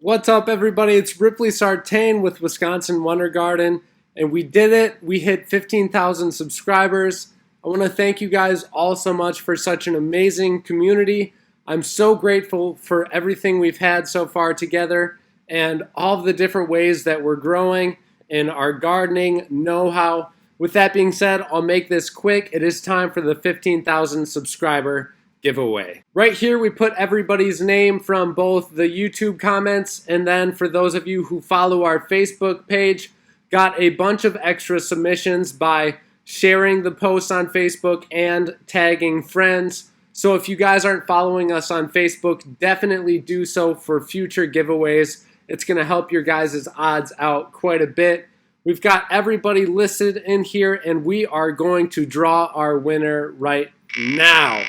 What's up, everybody? It's Ripley Sartain with Wisconsin Wonder Garden, and we did it. We hit 15,000 subscribers. I want to thank you guys all so much for such an amazing community. I'm so grateful for everything we've had so far together and all of the different ways that we're growing in our gardening know-how. With that being said, I'll make this quick. It is time for the 15,000 subscriber giveaway. Right here we put everybody's name from both the YouTube comments, and then for those of you who follow our Facebook page, got a bunch of extra submissions by sharing the post on Facebook and tagging friends. So if you guys aren't following us on Facebook, definitely do so for future giveaways. It's going to help your guys' odds out quite a bit. We've got everybody listed in here, and we are going to draw our winner right now.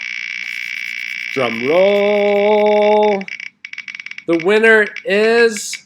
Drum roll. The winner is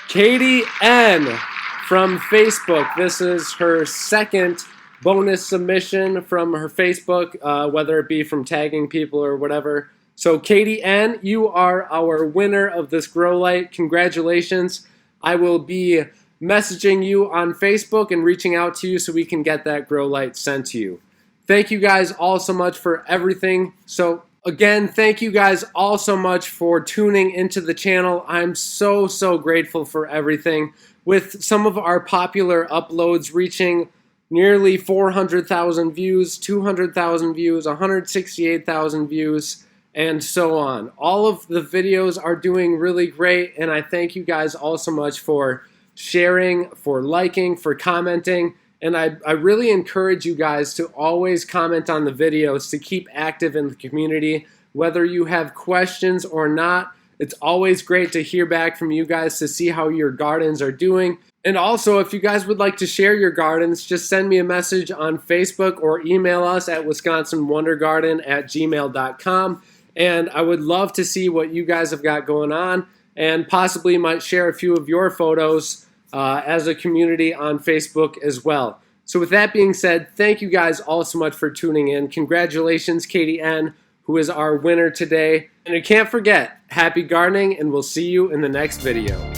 Katie N from Facebook. This is her second bonus submission from her Facebook, whether it be from tagging people or whatever. So Katie N, you are our winner of this grow light. Congratulations. I will be messaging you on Facebook and reaching out to you so we can get that grow light sent to you. Thank you guys all so much for everything. So again, thank you guys all so much for tuning into the channel. I'm so grateful for everything. With some of our popular uploads reaching nearly 400,000 views, 200,000 views, 168,000 views, and so on. All of the videos are doing really great, and I thank you guys all so much for sharing, for liking, for commenting. And I really encourage you guys to always comment on the videos to keep active in the community. Whether you have questions or not, it's always great to hear back from you guys to see how your gardens are doing. And also, if you guys would like to share your gardens, just send me a message on Facebook or email us at wisconsinwondergarden@gmail.com. And I would love to see what you guys have got going on, and possibly might share a few of your photos as a community on Facebook as well. So with that being said, thank you guys all so much for tuning in. Congratulations, Katie N, who is our winner today. And you can't forget, happy gardening, and we'll see you in the next video.